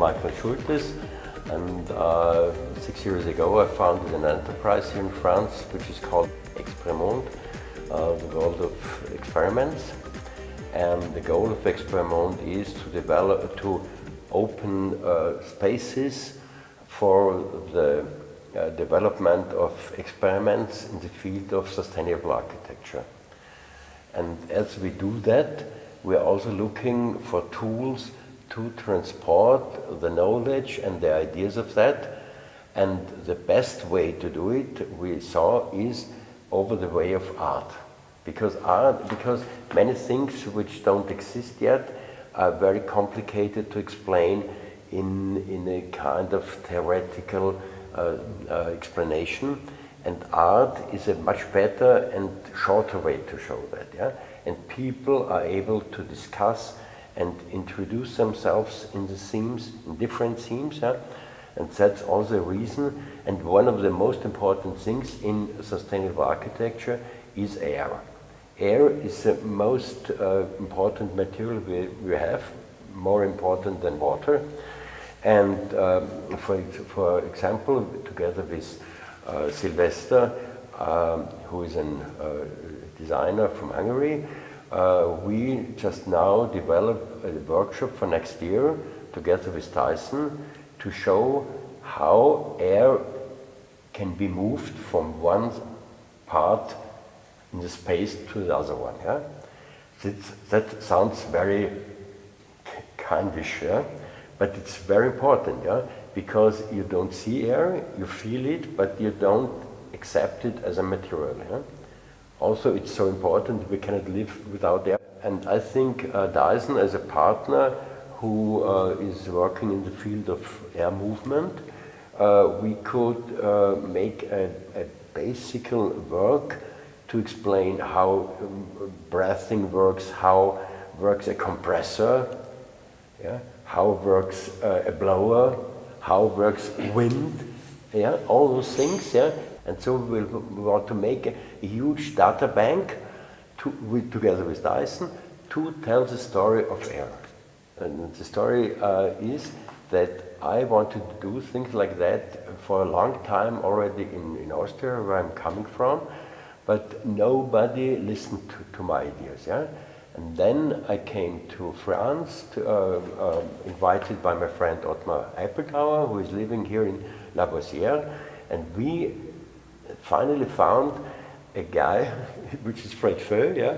Michael Schultes, and 6 years ago I founded an enterprise here in France which is called Experimond, the world of experiments. And the goal of Experimond is to open spaces for the development of experiments in the field of sustainable architecture. And as we do that, we are also looking for tools to transport the knowledge and the ideas of that. And the best way to do it, we saw, is over the way of art. Because many things which don't exist yet are very complicated to explain in a kind of theoretical explanation. And art is a much better and shorter way to show that. Yeah? And people are able to discuss and introduce themselves in the themes, in different themes. Yeah? And that's also a reason. And one of the most important things in sustainable architecture is air. Air is the most important material we have, more important than water. And for example, together with Sylvester, who is a designer from Hungary, we just now developed a workshop for next year together with Dyson to show how air can be moved from one part in the space to the other one. Yeah? That sounds very kindish, yeah? But it's very important, yeah? Because you don't see air, you feel it, but you don't accept it as a material. Yeah? Also, it's so important we cannot live without air. And I think Dyson, as a partner who is working in the field of air movement, we could make a basic work to explain how breathing works, how works a compressor, yeah? How works a blower, how works wind, yeah? All those things. Yeah? And so we want to make a huge data bank together with Dyson to tell the story of air. And the story is that I wanted to do things like that for a long time already in Austria, where I'm coming from, but nobody listened to my ideas. Yeah? And then I came to France, invited by my friend Ottmar Eipeltauer, who is living here in Lavoisière, and we finally found a guy, which is Fred Feu, yeah,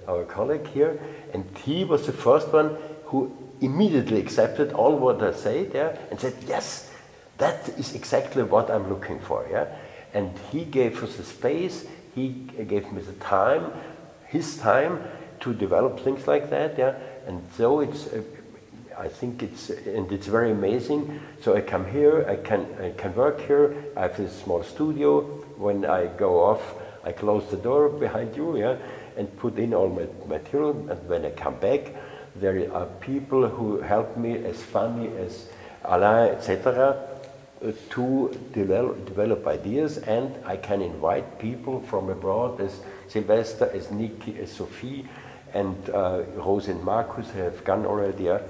our colleague here, and he was the first one who immediately accepted all what I said, yeah, and said, yes, that is exactly what I'm looking for. Yeah? And he gave us the space, he gave me the time, his time, to develop things like that, yeah, and so it's. I think it's very amazing. So I come here, I can work here. I have this small studio. When I go off, I close the door behind you, yeah, and put in all my material. And when I come back, there are people who help me, as Fanny, as Alain, etc., to develop ideas, and I can invite people from abroad, as Sylvester, as Niki, as Sophie, and Rose and Marcus have gone already. Yeah?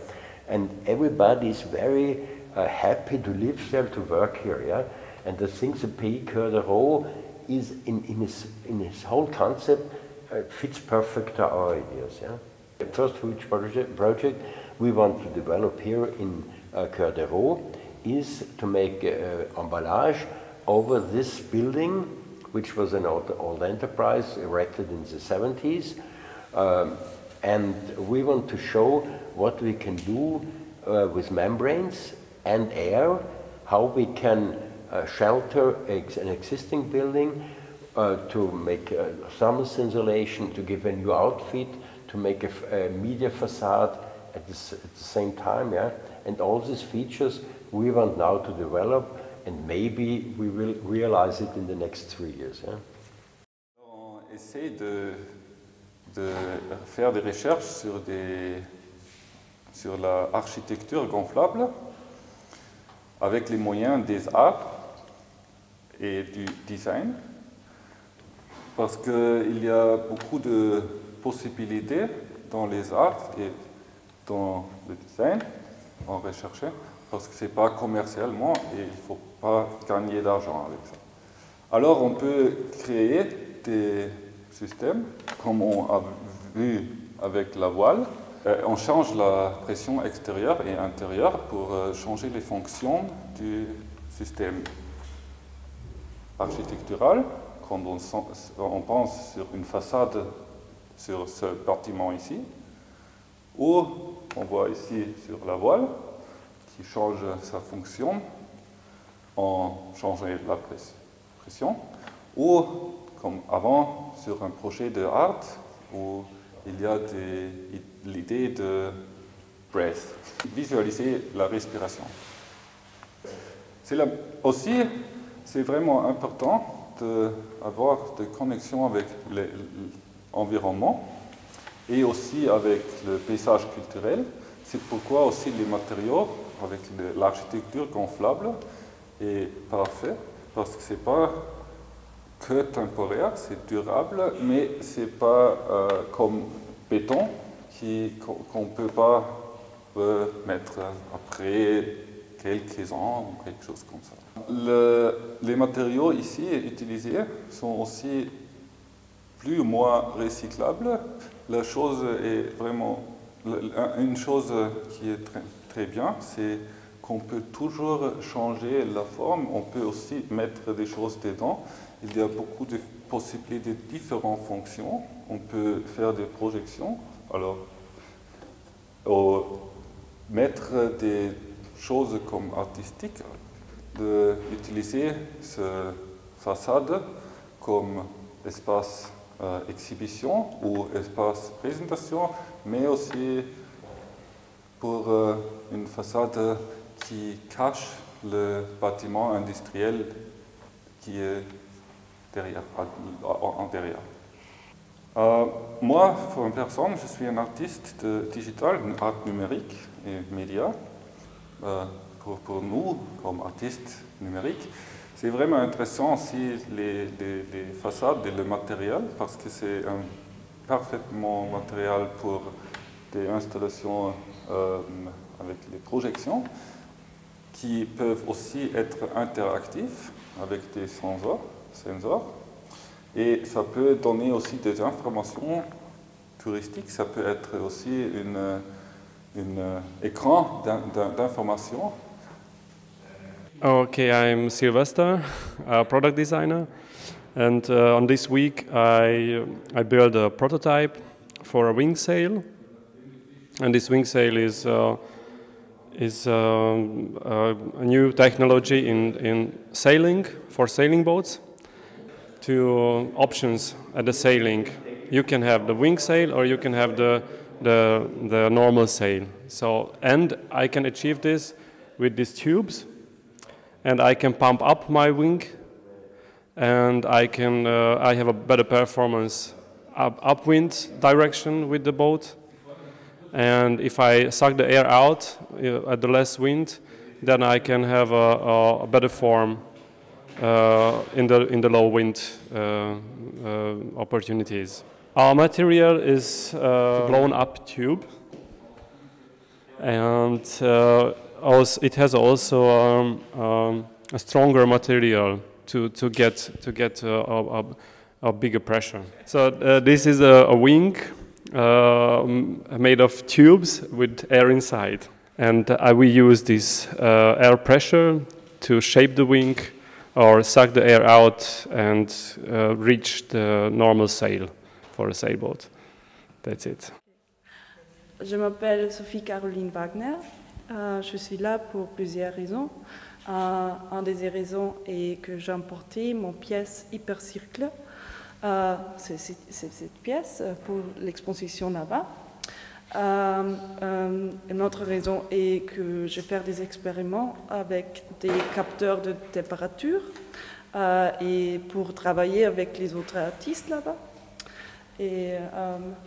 And everybody is very happy to live there, to work here. Yeah? And I think the Pays Cœur de Raux is in his whole concept fits perfect to our ideas. Yeah? The first huge project we want to develop here in Cœur de Raux is to make emballage over this building, which was an old enterprise erected in the 70s. And we want to show what we can do with membranes and air, how we can shelter an existing building, to make thermal insulation, to give a new outfit, to make a media facade at the same time. Yeah? And all these features we want now to develop, and maybe we will realize it in the next 3 years. Yeah? On essaie de faire des recherches sur l'architecture gonflable avec les moyens des arts et du design, parce qu'il y a beaucoup de possibilités dans les arts et dans le design. en rechercher parce que ce n'est pas commercialement et il ne faut pas gagner d'argent avec ça. Alors on peut créer des systèmes comme on a vu avec la voile. On change la pression extérieure et intérieure pour changer les fonctions du système architectural. Quand on pense sur une façade sur ce bâtiment ici, ou on voit ici sur la voile qui change sa fonction en changeant la pression, ou comme avant sur un projet de art où il y a l'idée de breath, visualiser la respiration. Aussi, c'est vraiment important d'avoir des connexions avec l'environnement et aussi avec le paysage culturel. C'est pourquoi aussi les matériaux avec l'architecture gonflable est parfait, parce que ce n'est pas que temporaire, c'est durable, mais ce n'est pas comme béton qu'on ne peut pas remettre après quelques ans ou quelque chose comme ça. Les matériaux ici utilisés sont aussi plus ou moins recyclables. La chose est vraiment, une chose qui est très bien, c'est qu'on peut toujours changer la forme, on peut aussi mettre des choses dedans. Il y a beaucoup de possibilités de différentes fonctions. On peut faire des projections, alors mettre des choses comme artistiques, d'utiliser cette façade comme espace exhibition ou espace présentation, mais aussi pour une façade qui cache le bâtiment industriel qui est derrière, en derrière. Moi, pour une personne, je suis un artiste digital, un art numérique et média. Pour nous, comme artistes numériques, c'est vraiment intéressant aussi les façades et le matériel, parce que c'est un parfaitement matériel pour des installations avec les projections, qui peuvent aussi être interactifs avec des sensors. Et ça peut donner aussi des informations touristiques, ça peut être aussi un écran d'information. Okay, I'm Sylvester, a product designer, and on this week I built a prototype for a wing sail, and this wing sail is a new technology in sailing for sailing boats. Two options at the sailing: you can have the wing sail or you can have the normal sail. So, and I can achieve this with these tubes. And I can pump up my wing, and I have a better performance upwind direction with the boat. And if I suck the air out at the less wind, then I can have a better form in the low wind opportunities. Our material is a blown up tube, and also, it has also a stronger material to get a bigger pressure. So this is a wing made of tubes with air inside, and we use this air pressure to shape the wing or suck the air out and reach the normal sail for a sailboat. That's it. Je m'appelle Sophie Caroline Wagner. Je suis là pour plusieurs raisons. Une des raisons est que j'ai importé mon pièce Hypercircle, c'est cette pièce pour l'exposition là-bas. Une autre raison est que je vais faire des expériments avec des capteurs de température et pour travailler avec les autres artistes là-bas. Et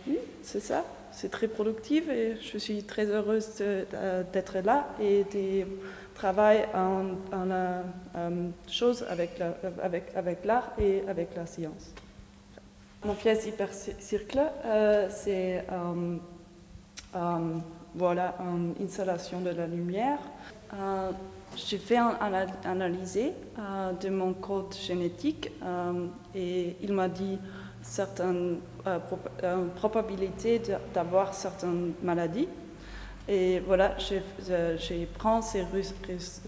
oui, c'est ça. C'est très productif et je suis très heureuse d'être là et de travailler en chose avec l'art et avec la science. Mon pièce Hypercircle, c'est voilà, une installation de la lumière. J'ai fait une analyse de mon code génétique et il m'a dit certaines probabilités d'avoir certaines maladies. Et voilà, j'ai pris ces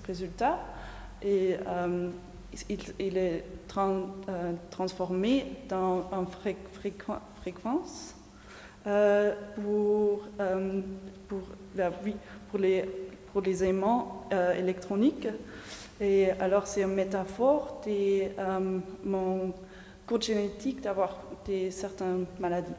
résultats et il est transformé dans une fréquence pour les aimants électroniques. Et alors c'est une métaphore de mon code génétique d'avoir certaines maladies.